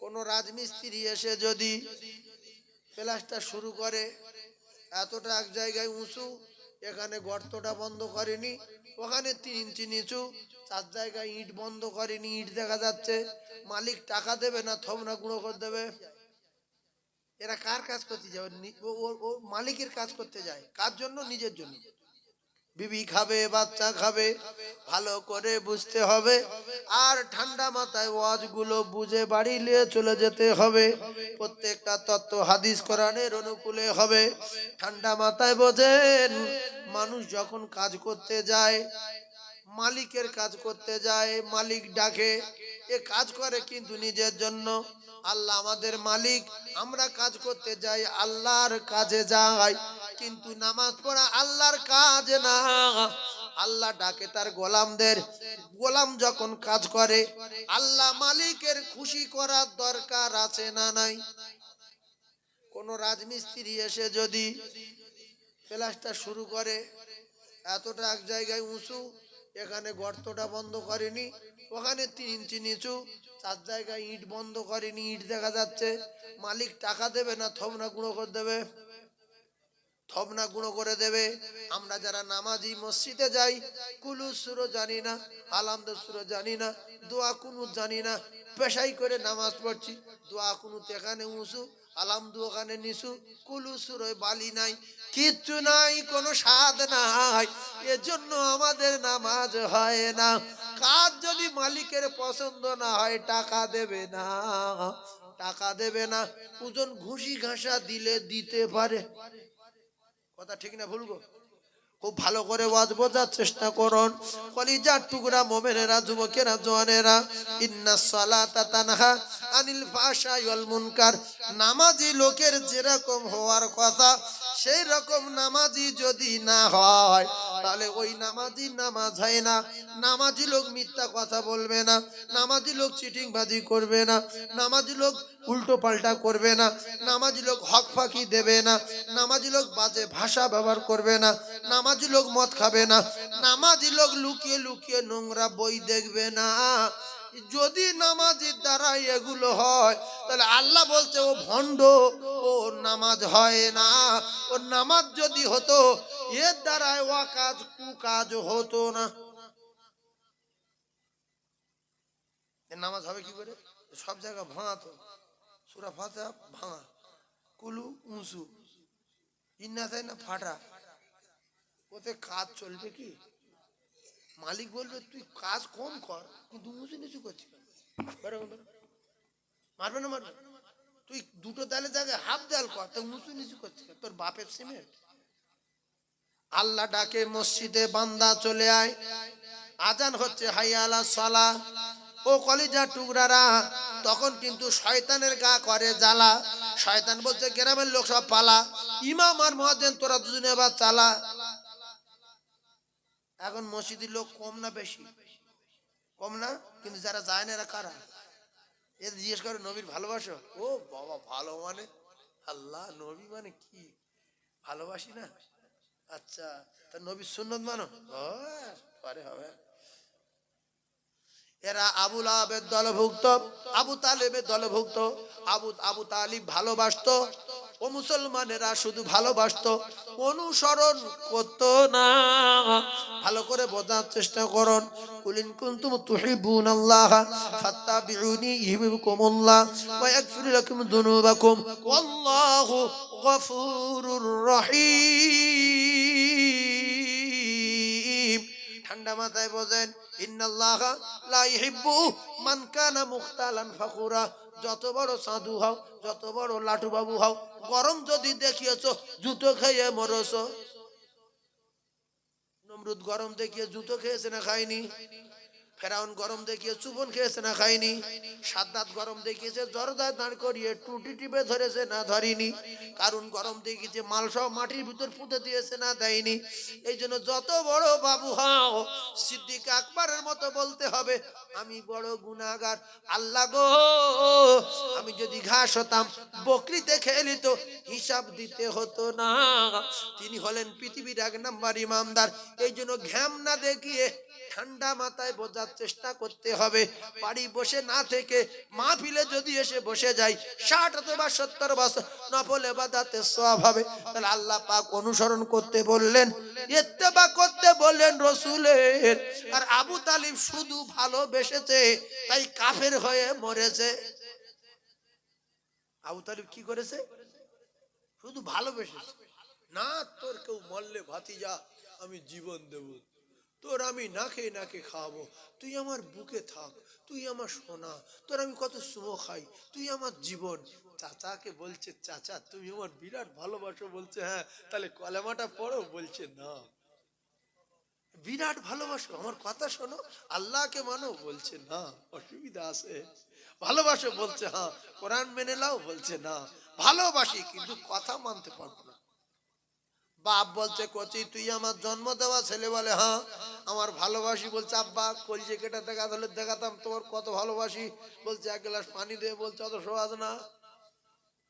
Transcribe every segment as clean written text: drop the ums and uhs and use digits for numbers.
কোনো রাজমিস্ত্রি এসে যদি প্লাস্টার শুরু করে, এতটা এক জায়গায় উঁচু, এখানে গর্তটা বন্ধ করেনি, ওখানে 3 ইঞ্চি নিচু, 4 জায়গায় ইট বন্ধ করেনি, ইট দেখা যাচ্ছে, মালিক টাকা দেবে না থমনা গুঁড়ো করে দেবে? এরা কার কাজ করতে যায়? ও মালিকের কাজ করতে যায়। কার জন্য? নিজের জন্য। বিবি খাবে, বাচ্চা খাবে, ভালো করে বুঝতে হবে। আর ঠান্ডা মাথায় ওয়াজগুলো বুঝে বাড়ি নিয়ে চলে যেতে হবে। প্রত্যেকটা তত্ত্ব হাদিস কোরআনের অনুকূলে হবে। ঠান্ডা মাথায় বোঝেন, মানুষ যখন কাজ করতে যায়, মালিকের কাজ করতে যায়, মালিক ডাকে, এ কাজ করে কিন্তু নিজের জন্য। আল্লাহ আমাদের মালিক, আমরা কাজ করতে যাই, আল্লাহর কাজে যাই, কিন্তু নামাজ পড়া আল্লাহর কাজ না। আল্লাহ ডাকে তার গোলামদের, গোলাম যখন কাজ করে, আল্লাহ মালিকের খুশি করার দরকার আছে না নাই? কোন রাজমিস্ত্রি এসে যদি প্লাস্টার শুরু করে, এতটা এক জায়গায় উঁচু, এখানে গর্তটা বন্ধ করেনি, ওখানে 3 ইঞ্চি নিচু, 4 জায়গায় ইট বন্ধ করেনি, ইট দেখা যাচ্ছে, মালিক টাকা দেবে না থমনা গুঁড়ো করে দেবে? থমনা গুঁড়ো করে দেবে। আমরা যারা নামাজি মসজিদে যাই, কুলু সুরো জানি না, আলহামদু সুরো জানি না, দোয়া কুনুত জানি না, পেশাই করে নামাজ পড়ছি, দোয়া কুনুত এখানে উঁচু, আলহামদু ওখানে নিচু, কুলু সুরোয় বালি নাই, কিচ্ছু নাই, কোনো স্বাদ নাই, এজন্য আমাদের নামাজ হয় না। কাজ যদি মালিকের পছন্দ না হয়, টাকা দেবে না, টাকা দেবে না। ওজন ঘুষি ঘাসা দিলে দিতে পারে। কথা ঠিক না ভুল গো? খুব ভালো করে ওয়াজ বোঝার চেষ্টা করুন। কলিজার টুকরা মুমিনেরা, যুবকেরা, জওয়ানেরা, ইন্নাস সালাতা তানহা আনিল ফাহশাই ওয়াল মুনকার। নামাজি লোকের যেরকম হওয়ার কথা, সেই রকম নামাজি যদি না হয়, তাহলে ওই নামাজি নামাজ হয় না। নামাজি লোক মিথ্যা কথা বলবে না, নামাজি লোক চিটিংবাজি করবে না, নামাজি লোক উল্টো পাল্টা করবে না, নামাজি লোক হক ফাঁকি দেবে না, নামাজি লোক বাজে ভাষা ব্যবহার করবে না, নামাজি লোক মদ খাবে না, নামাজি লোক লুকিয়ে লুকিয়ে নোংরা বই দেখবে না। যদি নামাজের দ্বারা এগুলো হয়, তাহলে আল্লাহ বলছে ও ভণ্ড, ও নামাজ হয় না। ও নামাজ যদি হতো, এর দ্বারা অকাজ কুকাজ হতো না। নামাজ হবে কি করে? সব জায়গা ভাঙা, তো সূরা ফাতিহা ভাঙা, কুলু উঁচু, ইন্না চাই না ফাটা, ওতে কাজ চলবে কি? মালিক বলবে তুই কাজ কম কর, কিন্তু উঁচু নিচু করছিস, মারবে না মারবে? তুই দুটো দেয়ালের জায়গায় হাফ দেয়াল কর, তো উঁচু নিচু করছিস, তোর বাপের সিমেন্ট। আল্লাহ ডাকে মসজিদে, বান্দা চলে আয়, আজান হচ্ছে, হাইয়া আলা সালাহ। ও কলিজা টুকরারা, তখন কিন্তু শয়তানের গা করে জ্বালা। শয়তান বলছে গ্রামের লোক সব পালা, ইমাম আর মুয়াজ্জিন তোরা দুজনে এবার চালা। এখন মসজিদের লোক কম না বেশি? কম না? কিন্তু যারা যায় না এরা কারা? এদের জিজ্ঞেস করে নবীর ভালোবাসো? ও বাবা, ভালো মানে আল্লাহ, নবী মানে কি? ভালোবাসি না? আচ্ছা, তা নবীর সুন্নত মানো? পরে হবে। এরা আবু লাহাবের দলভুক্ত, আবু তালেবের দলভুক্ত। আবু তালিব ভালোবাসতো, ও মুসলমানেরা শুধু ভালোবাসতো, অনুসরণ করতো না। ভালো করে বোঝার চেষ্টা করুন। কুলিন কুনতুম তুহিব্বুনাল্লাহ ফাত্তাবিউনি ইউহিব্বুকুমুল্লাহ ওয়া ইয়াগফির লাকুম যুনুবাকুম ওয়াল্লাহু গফুরুর রহিম। ঠান্ডা মাথায় বোঝেন, ইন্নাল্লাহা লা ইউহিব্বু মান কানা মুখতালান ফাখুরা। যত বড় সাধু হও, যত বড় লাটু বাবু হও, গরম যদি দেখিয়েছো, জুতো খেয়ে মরছো। নমরুদ গরম দেখিয়ে জুতো খেয়েছে না খায়নি? ফেরাউন গরম দেখিয়ে চুবন খেয়েছে না খায়নি? সাদ্দাত গরম দেখিয়েছে জরদায় দাঁড় করিয়ে টুটি টিপে ধরেছে না ধরেনি? কারণ গরম দেখিয়েছে মাল সব মাটির ভিতর পুঁতে দিয়েছে না দেয়নি? এই জন্য যত বড় বাবু হও, সিদ্দিক আকবরের মতো বলতে হবে আমি বড় গুনাহগার, আল্লাহ গো আমি যদি ঘাস হতাম, বকরিতে খেলি তো হিসাব দিতে হতো না। তিনি হলেন পৃথিবীর 1 নম্বর ইমামদার। এই জন্য ঘ্যাম না দেখিয়ে ঠান্ডা মাথায় বোঝার বোঝার চেষ্টা করতে হবে। বাড়ি বসে না থেকে মাহফিলে যদি এসে বসে যাই 60 অথবা 70 বছর নফল ইবাদতের সওয়াব হবে। তাহলে আল্লাহ পাক অনুসরণ করতে বললেন, ইত্তেবা করতে বললেন রাসূলের। আর আবু তালিব শুধু ভালোবেসেছে তাই কাফের হয়ে মরেছে। আবু তালিব কি করেছে? শুধু ভালোবেসেছে। না তোর কেউ মরলে ভাতিজা আমি জীবন দেব, তোর আমি নাকে নাকে খাওয়াবো, তুই আমার বুকে থাক, তুই আমার সোনা, তোর আমি কত সুমো খাই, তুই আমার জীবন। চাচাকে বলছে চাচা তুমি আমার বিরাট ভালোবাসো, বলছে হ্যাঁ তাহলে কলেমাটা পড়ো, বলছে না। বিরাট ভালোবাসো, আমার কথা শোনো, আল্লাহকে মানো, বলছে না। অসুবিধা আছে? ভালোবাসো, বলছে হ্যাঁ। কোরআন মেনে নাও, বলছে না। ভালোবাসি কিন্তু কথা মানতে পারবো না। বাপ বলছে কচি তুই আমার জন্ম দেওয়া ছেলে, বলে হ্যাঁ আমার ভালোবাসি, বলছে আব্বা কলজে কেটে দেখা তাহলে দেখাতাম তোমার কত ভালোবাসি, বলছে এক গ্লাস পানি দে, বলছে অত সহজ না,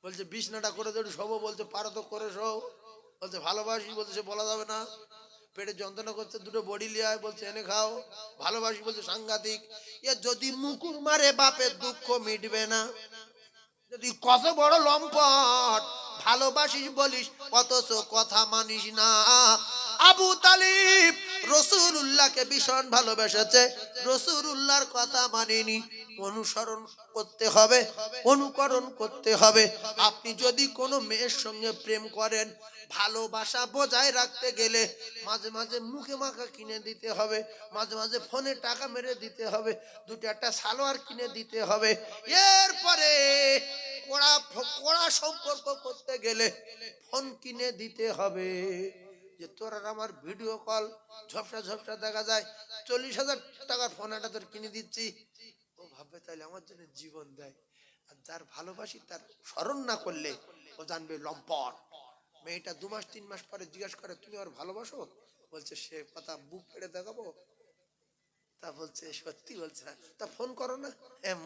বলছে বিছনাটা করে দেড় শোবো, বলছে পারো তো করে শো, বলছে ভালোবাসি, বলছে সে বলা যাবে না। পেটে যন্ত্রণা করছে, দুটো বড়ি লিয়ে আয়, বলছে এনে খাও, ভালোবাসি, বলছে সাংঘাতিক। এ যদি মুকুর মারে বাপের দুঃখ মিটবে না। যদি কত বড় লম্পট, ভালোবাসিস বলিস অথচ কথা মানিস না। আবু তালিব রাসূলুল্লাহকে ভীষণ ভালোবেসেছে, রাসূলুল্লাহর কথা মানেনি। অনুসরণ করতে হবে, অনুকরণ করতে হবে। আপনি যদি কোনো মেয়ের সঙ্গে প্রেম করেন, ভালোবাসা বজায় রাখতে গেলে মাঝে মাঝে মুখে মাখা কিনে দিতে হবে, মাঝে মাঝে ফোনে টাকা মেরে দিতে হবে, দুটো একটা সালোয়ার কিনে দিতে হবে। এরপরে কোড়া সম্পর্ক করতে গেলে ফোন কিনে দিতে হবে। যে তোর আর আমার ভিডিও কল ঝপসা ঝপসা দেখা যায়, 40,000 টাকার ফোন একটা তোর কিনে দিচ্ছি। ও ভাববে তাহলে আমার জন্য জীবন দেয়। আর যার ভালোবাসি তার স্মরণ না করলে ও জানবে লম্পট। মেয়েটা 2 মাস 3 মাস পরে জিজ্ঞাসা করে তুমি আর ভালোবাসো, বলছে সে কথা বুক পেড়ে দেখাবো। তা বলছে সত্যি, বলছে তা ফোন করো না,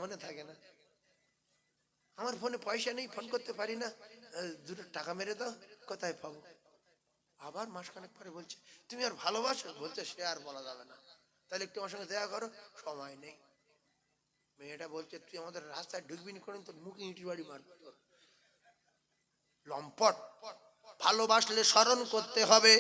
মনে থাকে না। আমার ফোনে পয়সা নেই, ফোন করতে পারি না, দুটো টাকা মেরে দাও, কোথায় পাবো? আবার মাসখানেক পরে বলছে তুমি আর ভালোবাসো, বলছে সে আর বলা যাবে না, তাহলে একটু আমার সঙ্গে দেখা করো, সময় নেই। মেয়েটা বলছে তুই আমাদের রাস্তায় ঢুকবি না, করেন তোর মুখে ইঁটি বাড়ি মারবো। লম্পট। ভালোবাসলে স্মরণ করতে হবে,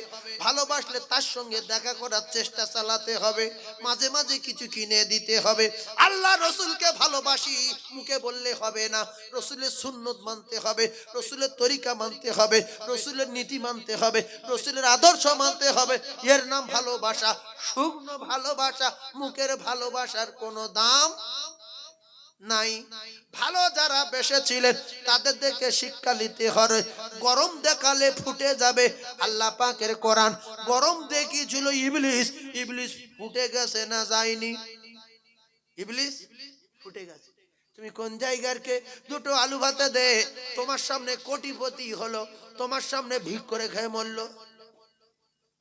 ভালোবাসলে তার সঙ্গে দেখা করার চেষ্টা চালাতে হবে, মাঝে মাঝে কিছু কিনে দিতে হবে। আল্লাহ রসুলকে ভালোবাসি মুখে বললে হবে না, রসুলের সুন্নত মানতে হবে, রসুলের তরিকা মানতে হবে, রসুলের নীতি মানতে হবে, রসুলের আদর্শ মানতে হবে। এর নাম ভালোবাসা। শুকনো ভালোবাসা, মুখের ভালোবাসার কোনো দাম নাই। ভালো যারা বেসেছিলেন তাদের দেখে শিক্ষা নিতে হবে। গরম দেখালে ফুটে যাবে, আল্লাহ পাকের কোরআন। গরম দেখিয়েছিল ইবলিস, ইবলিস ফুটে গেছে না যায়নি? ইবলিস ফুটে গেছে। তুমি কোন জায়গার কে? দুটো আলু ভাতে দে, তোমার সামনে কোটিপতি হলো, তোমার সামনে ভিক করে খেয়ে মরলো,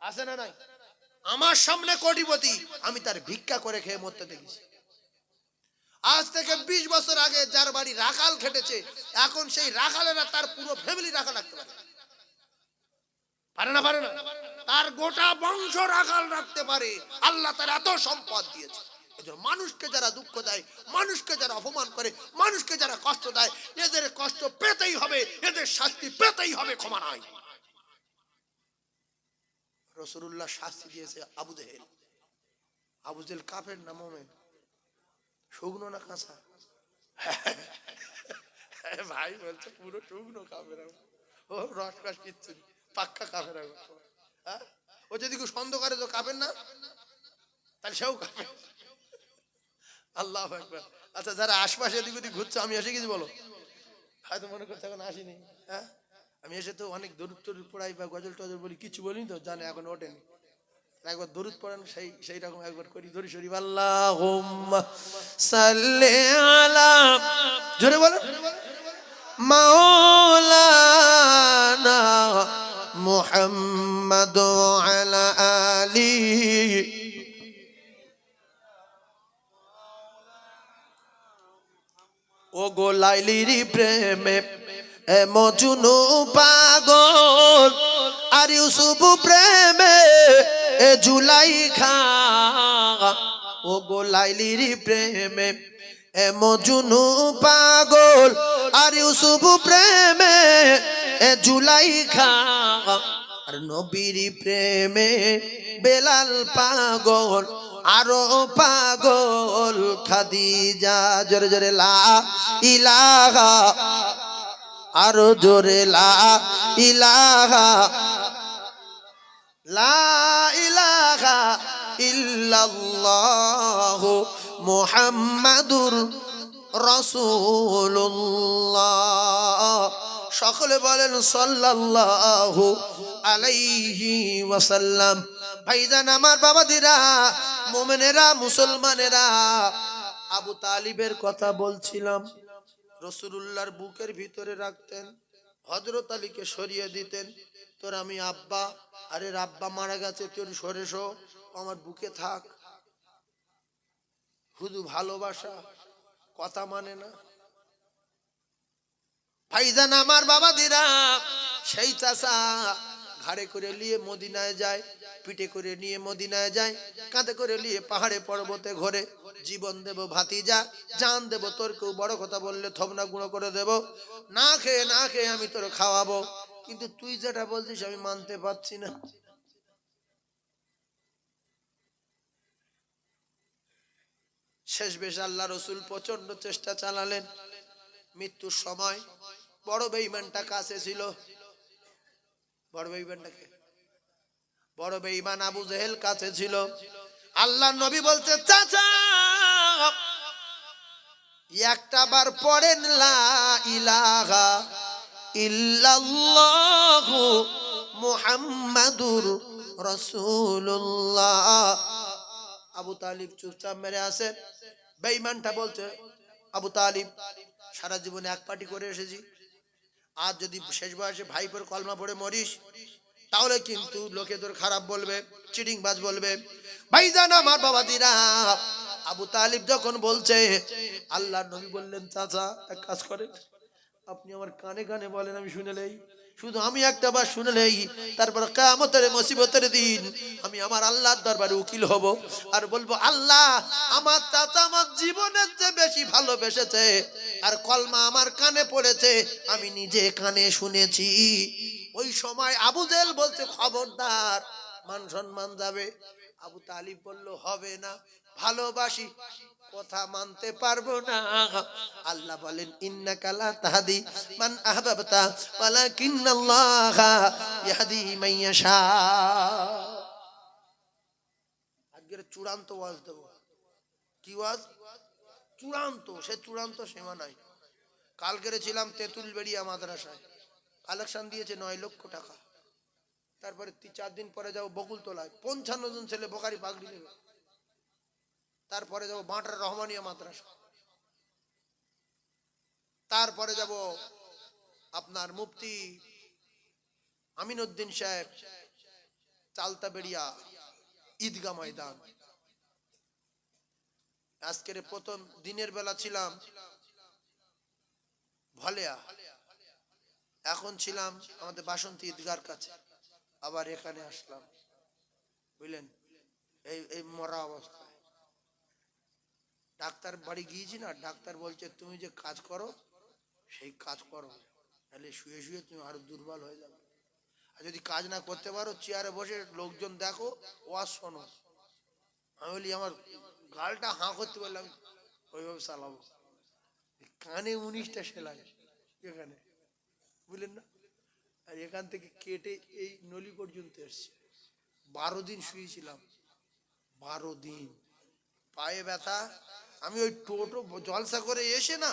আছে না নাই? আমার সামনে কোটিপতি, আমি তার ভিক্ষা করে খেয়ে মরতে দেখেছি। আজ থেকে 20 বছর আগে যার বাড়ি রাখাল খেটেছে, এখন সেই রাখালেরা তার পুরো ফ্যামিলি রাখাল রাখতে পারে, পারে না? পারে না? তার গোটা বংশ রাখাল রাখতে পারে। আল্লাহ তার এত সম্পদ দিয়েছে। এজন্য মানুষকে যারা দুঃখ দেয়, মানুষকে যারা অপমান করে, মানুষকে যারা কষ্ট দেয়, এদের কষ্ট পেতেই হবে, এদের শাস্তি পেতেই হবে, ক্ষমা নাই। রাসূলুল্লাহ শাস্তি দিয়েছে আবু জেহেল। আবু জেহেল কাফের না মুমিন? শুকনো না কাঁচা? ভাই বলছে পুরো শুকনো কাফের, ও রস রস কিচ্ছু পাক্কা কাফের। ও যদি কেউ সন্দেহ করে তো কাফের না, তাহলে সেও কাফের। আল্লাহু আকবার। আচ্ছা যারা আশপাশে এদিক ওদিক ঘুরছে, আমি এসে কিছু বলো, হয়তো মনে করছে এখন আসিনি। হ্যাঁ আমি এসে তো অনেক দরুদ টরুদ পড়াই বা গজল টজল বলি, কিছু বলিনি তো, জানে এখন ওঠেনি। একবার দরুদ পড়েন, সেই রকম একবার করি দরুদ শরীফ। আল্লাহুম্মা সাল্লি আলা, জোরে বলেন, মাওলানা মুহাম্মাদ আলা আলি। ও গো লাইলির প্রেমে এ মজনু পাগল, আর ইউসুফ প্রেমে এ জুলাইখা। ও গো লাইলির প্রেমে এ মজনু পাগল আর ইউসুফ প্রেমে এ জুলাইখা আর নবীর প্রেমে বেলাল পাগল আরো পাগল খাদিজা। জোরে জোরে লা ইলাহা, আরো জোরে লা ইলাহা, লা ইলাহা ইল্লাল্লাহু মুহাম্মাদুর রাসূলুল্লাহ। সকলে বলেন সাল্লাল্লাহু আলাইহি ওয়াসাল্লাম। ভাইজান আমার বাবাদিরা, মুমিনেরা, মুসলমানেরা, আবু তালিবের কথা বলছিলাম। রাসূলুল্লাহর বুকের ভিতরে রাখতেন, হযরত আলীকে সরিয়ে দিতেন। তোর আমি আব্বা, আরে আব্বা মারা গেছে, তোর সরে শো, আমার বুকে থাক। শুধু ভালোবাসা, কথা মানে না। ভাইজান আমার বাবাদিরা, সেই চাচা ঘাড়ে করে নিয়ে মদিনায় যায়, পিঠে করে নিয়ে মদিনায় যায়, কাঁধে করে নিয়ে পাহাড়ে পর্বতে ঘরে। জীবন দেব ভাতিজা, জান দেব, তোর কেউ বড় কথা বললে থবনা গুঁড়ো করে দেব, না খেয়ে না খেয়ে আমি তোর খাওয়াবো, কিন্তু তুই যেটা বলছিস আমি মানতে পারছি না। শেষ বেশ আল্লাহ রসুল প্রচন্ড চেষ্টা চালালেন। মৃত্যুর সময় বড় বেঈমানটা কাছে ছিল। বড় বেঈমানটাকে, বড় বেঈমান আবু জেহেল কাছে ছিল। আল্লাহ নবী বলছে, চাচা একটা বার পড়েন লা ইলাহা ইল্লাল্লাহু মুহাম্মাদুর রাসূলুল্লাহ। আবু তালিব চুপচাপ মেরে আছে। বেঈমানটা বলছে, আবু তালিব সারা জীবনে এক পার্টি করে এসেছি, আজ যদি শেষ বয়সে ভাইপোর কলমা পড়ে মরিস তাহলে কিন্তু লোকে তোর খারাপ বলবে, চিটিংবাজ বলবে। ভাইজান আমার বাবাদিরা, আবু তালিব যখন বলছে, আল্লাহর নবী বললেন, চাচা এক কাজ করে, আপনি আমার কানে কানে বলেন, আমি শুনেলেই, শুধু আমি একটা বার শুনেলেই, তারপর কিয়ামতের মুসিবতের দিন আমি আমার আল্লাহর দরবারে উকিল হব আর বলবো, আল্লাহ আমার চাচা আমার জীবনের চেয়ে বেশি ভালোবেসেছে আর কলমা আমার কানে পড়েছে, আমি নিজে কানে শুনেছি। ওই সময় আবু জেহেল বলছে, খবরদার, মান সম্মান যাবে। আবু তালিব বলল, হবে না, ভালোবাসি, কথা মানতে পারবো না। আল্লাহ বলেন, ইন্নাকা লা তাহদি মান আহবাবতা ওয়ালাকিন্নাল্লাহা ইয়াহদি মান ইয়াশা। আজকের চূড়ান্ত ওয়াজ দেব। কি ওয়াজ? চূড়ান্ত, সে চূড়ান্ত সীমা নাই। কালকে ছিলাম তেঁতুলবেড়িয়া মাদ্রাসায়, কালেকশন দিয়েছে 9 লক্ষ টাকা। তারপরে 4 দিন পরে যাবো বকুলতলায়, 55 জন ছেলে বোখারি পাগড়ি নেবে। তারপরে যাবো বাঁটার রহমানিয়া মাদ্রাসা, তারপরে যাব আপনার মুফতি আমিনউদ্দিন সাহেব চালতাবেড়িয়া ঈদগাহ ময়দান। আজকের প্রথম দিনের বেলা ছিলাম ভলেয়া, এখন ছিলাম আমাদের বাসন্তী ঈদগাহর কাছে, আবার এখানে আসলাম, বুঝলেন, এই মরা অবস্থায়। ডাক্তার বাড়ি গিয়েছি না, ডাক্তার বলছে তুমি যে কাজ করো সেই কাজ করো, তাহলে শুয়ে শুয়ে তুমি আরো দুর্বল হয়ে যাবে। আর যদি কাজ না করতে পারো, চেয়ারে বসে লোকজন দেখো, ওয়াজ শোনো। আমি বলি আমার গালটা হাঁ করতে বললাম, ওইভাবে চালাবো। কানে 19টা সেলাই এখানে, বুঝলেন না, আর এখান থেকে কেটে এই নলি পর্যন্ত এসছে। 12 দিন শুয়েছিলাম, 12 দিন পায়ে ব্যথা। আমি ওই টোটো জলসা করে এসে না,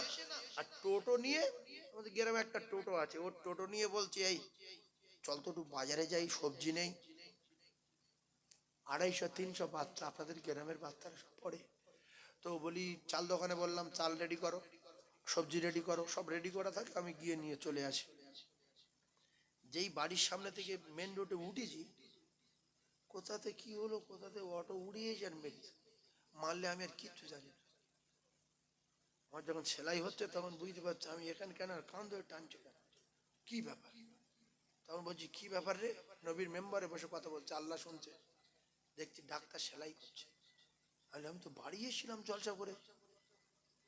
আর টোটো নিয়ে, আমাদের গ্রামে একটা টোটো আছে, ওর টোটো নিয়ে বলছি, এই চল তো একটু বাজারে যাই, সবজি নেই। 250-300 বাচ্চা, আপনাদের গ্রামের বাচ্চারা সব পড়ে। তো বলি চাল দোকানে বললাম, চাল রেডি করো, সবজি রেডি করো, সব রেডি করা থাকে, আমি গিয়ে নিয়ে চলে আসি। যেই বাড়ির সামনে থেকে মেন রোডে উঠেছি, কোথাতে কি হলো, কোথাতে অটো উড়িয়ে যান বেরিয়েছে, মারলে আমি আর কিচ্ছু জানি না। আমার যখন সেলাই হচ্ছে তখন বুঝতে পারছি আমি এখানে কেন, আর কান ধরে টানছে কেন, কি ব্যাপার? তখন বলছি, কি ব্যাপার রে? নবীর মেম্বারে বসে কথা বলছে, আল্লাহ শুনছে। দেখছি ডাক্তার সেলাই করছে। আমি তো বাড়ি এসেছিলাম জলসা করে।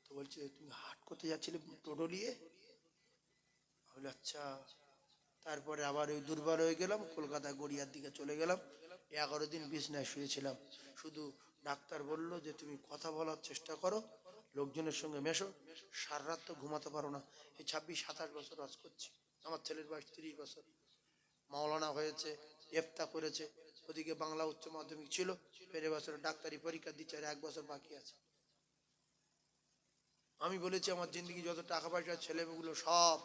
তো বলছে তুমি হাট করতে যাচ্ছিলে টোটো নিয়ে? বলে আচ্ছা। তারপরে আবার ওই দুর্বার হয়ে গেলাম, কলকাতা গড়িয়ার দিকে চলে গেলাম। 11 দিন বিছনায় শুয়েছিলাম। শুধু ডাক্তার বলল যে তুমি কথা বলার চেষ্টা করো, লোকজনের সঙ্গে মেশো, সারা রাত তো ঘুমাতে পারো না। এই 26-27 বছর কাজ করছি। আমার ছেলের বয়স 30 বছর। মাওলানা হয়েছে, ইফতা করেছে, ওদিকে বাংলা উচ্চ মাধ্যমিক ছিল, এর বছর ডাক্তারি পরীক্ষা দিচ্ছে, আর 1 বছর বাকি আছে। আমি বলেছি আমার জিন্দগি যত টাকা পয়সা ছেলেমেয়েগুলো সব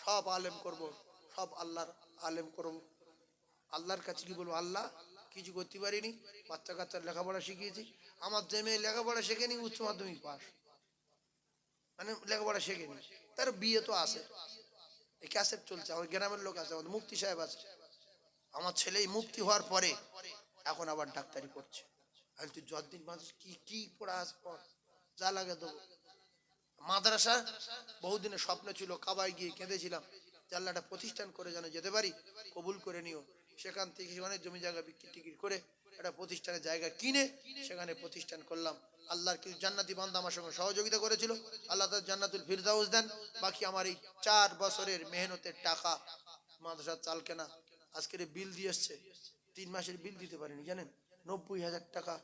সব আলেম করব, সব আল্লাহর আলেম করব। আল্লাহর কাছে কি বলবো, আল্লাহ কিছু করতে পারিনি, বাচ্চা কাচ্চার লেখাপড়া শিখিয়েছি। আমার যে মেয়ে লেখাপড়া শেখেনি, উচ্চ মাধ্যমিক পাস, মানে লেখাপড়া শেখেনি, তার বিয়ে তো আছে, এই ক্যাসেট চলছে, আমার গ্রামের লোক আছে, আমাদের মুফতি সাহেব আছে। আমার ছেলে মুফতি হওয়ার পরে এখন আবার ডাক্তারি করছে। আমি তুই যতদিন মানুষ কি কি পড়া আস পড়, যা লাগে দেবো। মাদ্রাসা বহুদিনের স্বপ্ন ছিল, কাবায় গিয়ে কেঁদেছিলাম যে আল্লাহ একটা প্রতিষ্ঠান করে যেন যেতে পারি, কবুল করে নিও। সেখান থেকে সেখানে জমি জায়গা বিক্রি টিকিট করে একটা প্রতিষ্ঠানের জায়গা কিনে সেখানে প্রতিষ্ঠান করলাম। আল্লাহর কিছু জান্নাতি বান্দা আমার সঙ্গে সহযোগিতা করেছিল, আল্লাহ তার জান্নাতুল ফিরদাউস দেন। বাকি আমার এই 4 বছরের মেহনতের টাকা, মাদ্রাসার চাল কেনা, আজকের বিল দিয়ে এসছে, 3 মাসের বিল দিতে পারিনি জানেন, 90,000 টাকা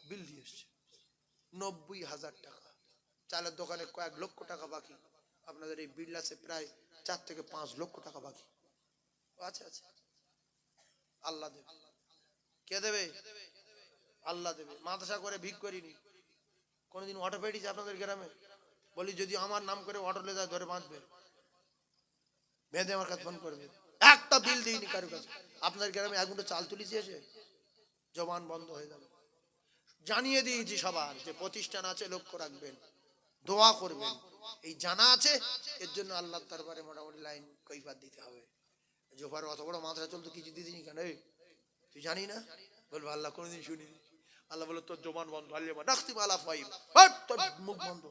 বিল দিয়ে এসছে। 90,000 টাকা, চালের দোকানে কয়েক লক্ষ টাকা বাকি, আপনাদের এই বিল আছে প্রায় 4 থেকে 5 লক্ষ টাকা বাকি আছে। আছে আল্লাহ দেবে। কে দেবে? আল্লাহ দেবে। মাদ্রাসা করে ভিক করিনি। কোনদিন অটো পেয়েছে আপনাদের গ্রামে? বলি যদি আমার নাম করে অটো লে যায় ধরে বাঁধবে, বেঁধে আমার কাছে ফোন করবে, একটা বিল দিইনি কারো কাছে। আপনার গ্রামে 1 গুঁটো চাল তুলিছি এসে, জবান বন্ধ হয়ে যাবে। জানিয়ে দিয়েছি সবার যে প্রতিষ্ঠান আছে, লক্ষ্য রাখবেন, দোয়া করবেন। এই জানা আছে, এর জন্য আল্লাহর দরবারে মোটামুটি লাইন কৈফাত দিতে হবে। জোফার অত বড় মাদ্রাসা চলতো, কিছু দিদিনি কেন? তুই জানি না? বলবো আল্লাহ কোনোদিন শুনিনি। আল্লাহ বলে তোর জবান বন্ধ, তোর মুখ বন্ধ,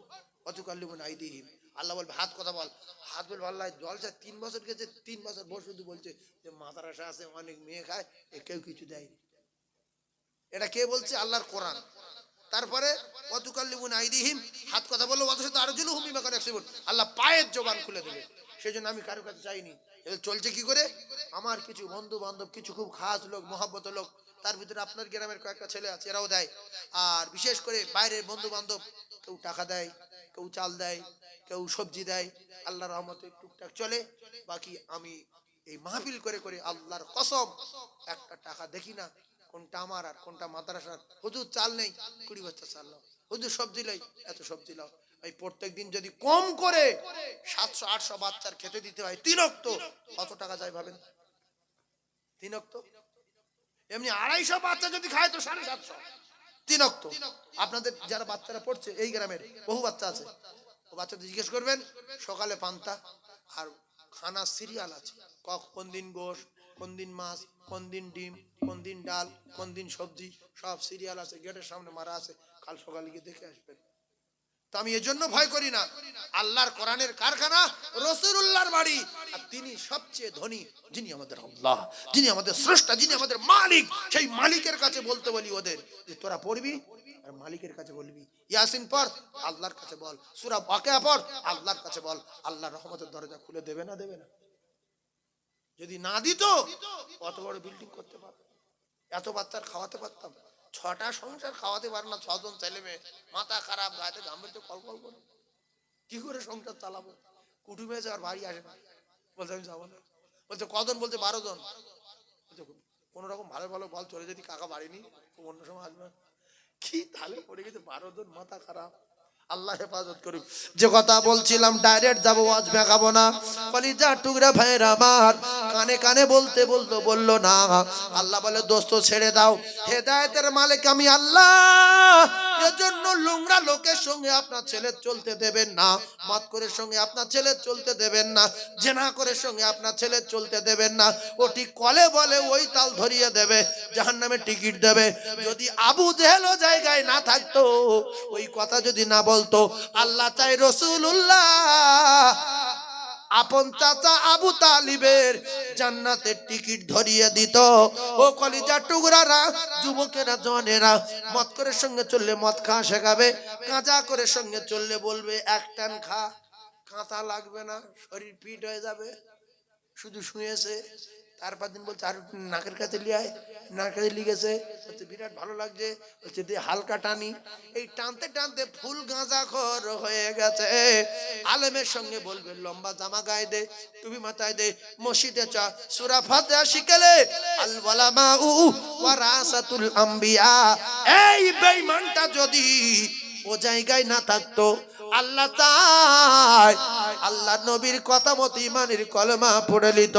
অত কাল্লিমুন আইদিহিম। আল্লাহ বলবে হাত কথা বল, হাত বলবে আল্লাহ জলসা 3 বছর গেছে, 3 বছর বসে শুধু বলছে যে মাদ্রাসা আছে, অনেক মেয়ে খায়, এ কেউ কিছু দেয়নি। এটা কে বলছে? আল্লাহর কোরআন। তারপরে ওয়াতুকাল্লিমুন আইদিহিম, হাত কথা বললো, অথচ আরজুলুহুম বিমা কানু ইয়াকসিবুন, আল্লাহ পায়ের জবান খুলে দেবে। সেজন্য আমি কারো কাছে চাইনি। এটা চলছে কি করে? আমার কিছু বন্ধু বান্ধব, কিছু খুব খাস লোক, মহব্বত লোক, তার ভিতরে আপনার গ্রামের কয়েকটা ছেলে আছে, এরাও দেয়। আর বিশেষ করে বাইরের বন্ধু বান্ধব, কেউ টাকা দেয়, কেউ চাল দেয়, কেউ সবজি দেয়। আল্লাহর রহমতে টুকটাক চলে। বাকি আমি এই মাহফিল করে করে আল্লাহর কসম একটা টাকা দেখি না কোনটা আমার আর কোনটা মাদ্রাসার। হুজুর চাল নেই, 20 বস্তা চাল নাও, হুজুর সবজি লাই, এত সবজি নাও। এই প্রত্যেক দিন যদি কম করে 700-800 বাচ্চার খেতে দিতে হয় 3 ওয়াক্ত, কত টাকা যায় ভাবেন? 3 ওয়াক্ত, এমনি 250 বাচ্চা যদি খায় তো 750, 3 ওয়াক্ত। আপনাদের যারা বাচ্চারা পড়ছে এই গ্রামের বহু বাচ্চা আছে, ও বাচ্চাদের জিজ্ঞেস করবেন, সকালে পান্তা আর খানা সিরিয়াল আছে, কোন দিন গোশ, কোন দিন মাছ, কোন দিন ডিম, কোন দিন ডাল, কোন দিন সবজি, সব সিরিয়াল আছে, গেটের সামনে মারা আছে। কাল সকালে গিয়ে দেখে আসবেন। তো আমি এজন্য ভয় করি না। আল্লাহর কোরআনের কারখানা, রাসূলুল্লাহর বাড়ি, আর তিনি সবচেয়ে ধনী, যিনি আমাদের আল্লাহ, যিনি আমাদের স্রষ্টা, যিনি আমাদের মালিক, সেই মালিকের কাছে বলতে বলি ওদের যে তোরা পড়বি আর মালিকের কাছে বলবি। ইয়াসিন পড়, আল্লাহর কাছে বল। সূরা ওয়াকিয়া পড়, আল্লাহর কাছে বল। আল্লাহর রহমতের দরজা খুলে দেবে না? দেবে না? যদি না দিত কত বড় বিল্ডিং করতে পারত, এত বাচ্চার খাওয়াতে পারতাম। 6টা সংসার খাওয়াতে পারে না, 6 জন ছেলে মেয়ে, মাথা খারাপ, গায়ে ঘামতে কলকল করে, কি করে সংসার চালাবো? কুটুমে এসে আর বাড়ি আসে না, বলছে আমি যাবো না। বলছে কজন? বলছে 12 জন। বলছে কোন রকম ভালো ভালো বল, চলে যদি কাকা বাড়িনি, অন্য সময় আসবে। কি তাহলে পড়ে গেছে 12 জন, মাথা খারাপ। আল্লাহ হেফাজত করুক। যে কথা বলছিলাম, ডাইরেক্ট যাবো, ওয়াজ মেকাবো না। কলিজার টুকরা ভাইয়ের আমার, কানে কানে বলতে বলতো বললো না। আল্লাহ বলে দোস্ত ছেড়ে দাও, হেদায়েতের মালিক আমি আল্লাহ। এজন্য নোংরা লোকের সঙ্গে আপনার ছেলে চলতে দেবেন না, মদ করে সঙ্গে আপনার ছেলে চলতে দেবেন না, জেনা করে সঙ্গে আপনার ছেলে চলতে দেবেন না। ওটি কলে বলে ওই তাল ধরিয়ে দেবে, জাহান্নামে টিকিট দেবে। যদি আবু জেহেলও জায়গায় না থাকতো, ওই কথা যদি না বলতো, আল্লাহ চাই রাসূলুল্লাহ আপন চাচা আবু তালিবের জান্নাতের টিকিট ধরিয়ে দিত। ও কলিজার টুকরারা, যুবকেরা, জওয়ানেরা, মদ করে সঙ্গে চললে মদ খাওয়া শেখাবে, কাঁচা করে সঙ্গে চললে বলবে এক টান খা, কাঁচা লাগবে না, শরীর ফিট হয়ে যাবে। শুধু শুয়েছে, তারপর দিন বলছে আর নাকের কাছে লিয়ায়, নাকের কাছে লিগেছে, বলছে বিরাট ভালো লাগছে, বলছে দিয়ে হালকা টানি। এই টানতে টানতে ফুল গাঁজা খর হয়ে গেছে। আলেমের সঙ্গে বলবে লম্বা জামা গায়ে দে, টুপি মাথায় দে, মসজিদে চা, সূরা ফাতিহা শিখেলে আল ওয়ালামা ওয়ারাসাতুল আম্বিয়া। এই বেঈমানটা যদি ও জায়গায় না থাকতো, আল্লাহ চায় আল্লাহ নবীর কথা মতো ইমানের কলমা পড়ে নিত।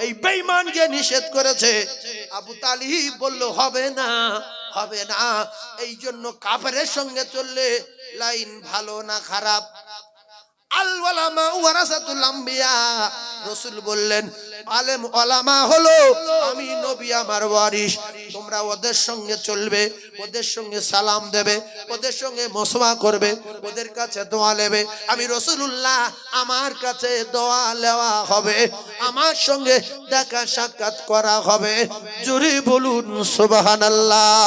এই বেঈমানকে নিষেধ করেছে। আবু তালিব বলল হবে না, হবে না। এই জন্য কাফেরের সঙ্গে চললে লাইন ভালো না খারাপ। আল ওয়ালামা ওয়ারাসাতুল আম্বিয়া, রাসূল বললেন আলেম ওলামা হলো আমি নবী আমার ওয়ারিস। তোমরা ওদের সঙ্গে চলবে, ওদের সঙ্গে সালাম দেবে, ওদের সঙ্গে মুসওয়া করবে, ওদের কাছে দোয়া নেবে। আমি রাসূলুল্লাহ, আমার কাছে দোয়া নেওয়া হবে, আমার সঙ্গে দেখা সাক্ষাৎ করা হবে। জোরে বলুন সুবহানাল্লাহ।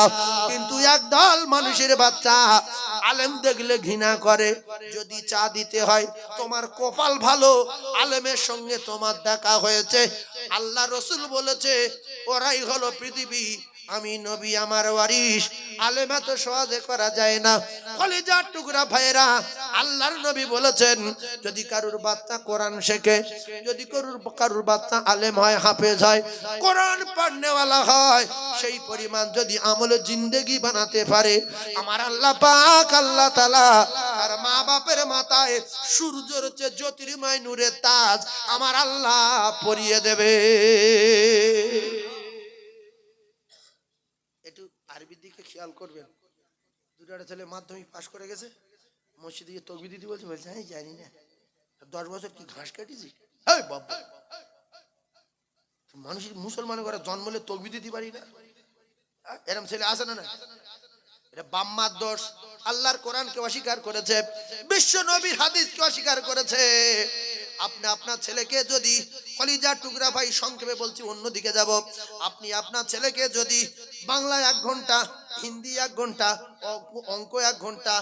কিন্তু একদল মানুষের বাচ্চা আলেম দেখলে ঘৃণা করে। যদি চা দিতে হয়, তোমার কপাল ভালো, আলেমের সঙ্গে তোমার দেখা হয়েছে। আল্লাহ রসুল বলেছে ওরাই হলো পৃথিবী, আমি নবী আমার ওয়ারিস। আলেম এত সহজে করা যায় না। কলিজার টুকরা ভাইরা, আল্লাহর নবী বলেছেন যদি কারুর বাচ্চা কোরআন শেখে, যদি কারুর বাচ্চা আলেম হয়, হাফেজ হয়, কোরআন পড়নেওয়ালা হয়, সেই পরিমাণ যদি আমলে জিন্দেগি বানাতে পারে, আমার আল্লাহ পাক আল্লাহ তাআলা আর মা বাপের মাথায় সূর্যের চেয়ে জ্যোতির্ময় নূরের তাজ আমার আল্লাহ পরিয়ে দেবে। একটু আরবির দিকে খেয়াল করবেন। দুটো ছেলে মাধ্যমিক পাশ করে গেছে, মসজিদে গিয়ে তকবীর দিতে বলছে, বলছে আমি জানি না 10 বছর কি ঘাস কাটিছি। এই বাবা, মানুষের মুসলমান করে জন্মলে তকবীর দিতে পারি না, এরকম ছেলে আসে না? না, এটা বাম্মার দোষ। আল্লাহর কোরআনকে অস্বীকার করেছে, বিশ্ব নবীর হাদিসকে অস্বীকার করেছে। আপনি আপনার ছেলেকে যদি, কলিজার টুকরা ভাই সংক্ষেপে বলছি, অন্যদিকে যাব, আপনি আপনার ছেলেকে যদি বাংলায় 1 ঘন্টা, হিন্দি 1 ঘন্টা, অঙ্ক 1 ঘন্টা,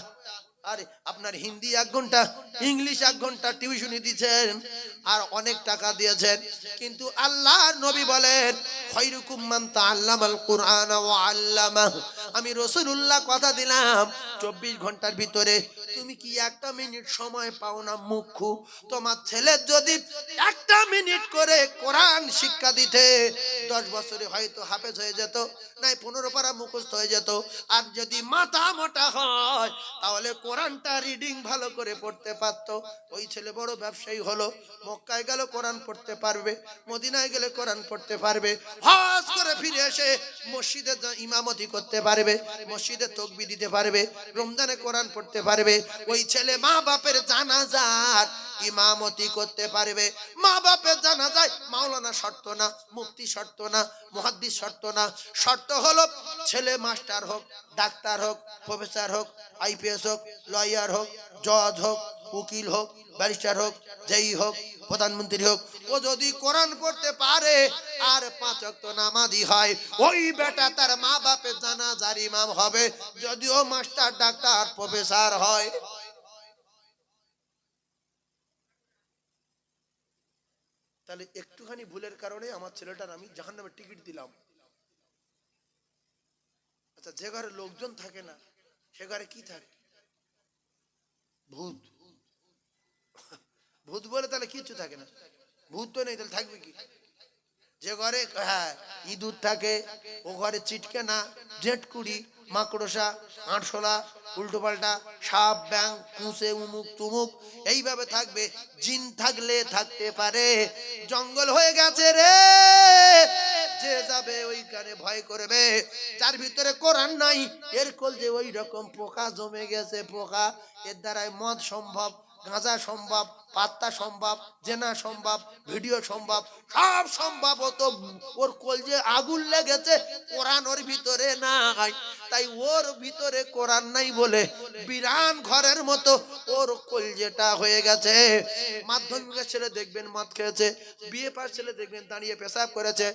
আরে আপনার হিন্দি 1 ঘন্টা, ইংলিশ 1 ঘন্টা টিউশনি দিচ্ছেন আর অনেক টাকা দিয়েছেন, কিন্তু আল্লাহর নবী বলেন খায়রুকুম মান তাআল্লামাল কুরআন ওয়া আল্লামাহু। আমি রাসূলুল্লাহ কথা দিলাম 24 ঘন্টার ভিতরে তুমি কি 1 মিনিট সময় পাও না মুখ্য? তোমার ছেলের যদি 1 মিনিট করে কোরআন শিক্ষা দিতে 10 বছরে হয়তো হাফেজ হয়ে যেত, নাই 15 পারা মুখস্থ হয়ে যেত। আর যদি মাথা মোটা হয় তাহলে কোরআনটা রিডিং ভালো করে পড়তে পারতো। ওই ছেলে বড় ব্যবসায়ী হলো, মক্কায় গেল কোরআন পড়তে পারবে, মদিনায় গেলে কোরআন পড়তে পারবে, হজ করে ফিরে এসে মসজিদে ইমামতি করতে পারবে, মসজিদে তাকবীর দিতে পারবে, রমজানে কোরআন পড়তে পারবে। ওই ছেলে মা বাপের জানাজার ইমামতি করতে পারবে। মা বাপের জানাজায় মাওলানা শর্ত না, মুফতি শর্ত না, মুহাদ্দিস শর্ত না, শর্ত হলো ছেলে মাস্টার হোক, ডাক্তার হোক, প্রফেসর হোক, আইপিএস হোক, লয়ার হোক, জজ হোক, উকিল হোক, ব্যারিস্টার হোক, যেই হোক, প্রধানমন্ত্রী হোক, ও যদি কোরআন পড়তে পারে আর 5 ওয়াক্ত নামাজি হয়, ওই বেটা তার মা বাপের জানাজার ইমাম হবে, যদিও মাস্টার, ডাক্তার, প্রফেসর হয়। তাহলে একটুখানি ভুলের কারণে আমার ছেলেটার আমি জাহান্নামের টিকিট দিলাম। আচ্ছা, যে ঘরে লোকজন থাকে না সে ঘরে কি থাকে? ভূত। ভূত বলে তাহলে কিছু থাকে না, ভূত তো নেই, তাহলে থাকবে কি? যে ঘরে হ্যাঁ ইঁদুর থাকে, ও ঘরে চিটকেনা, জেটকুড়ি, মাকড়সা, আরশোলা, উল্টো পাল্টা সাপ, ব্যাং, কুঁচে, উমুক তুমুক এইভাবে থাকবে। জিন থাকলে থাকতে পারে। জঙ্গল হয়ে গেছে রে, যে যাবে ওইখানে ভয় করবে। যার ভিতরে কোরআন নাই, এর কল যে ওই রকম পোকা জমে গেছে, পোকা, এর দ্বারাই মদ সম্ভব, গাঁজা সম্ভব, পাত্তা সম্ভব, জেনা সম্ভব, ভিডিও সম্ভব, সব সম্ভব। হতো ওর কলজে আগুন লেগেছে, কোরআন ওর ভিতরে নাই। তাই ওর ভিতরে কোরআন নাই বলে বিরান ঘরের মতো ওর কলজেটা হয়ে গেছে। মাধ্যমিকের ছেলে দেখবেন মদ খেয়েছে, বিয়ে পাস ছেলে দেখবেন দাঁড়িয়ে পেশাব করেছে,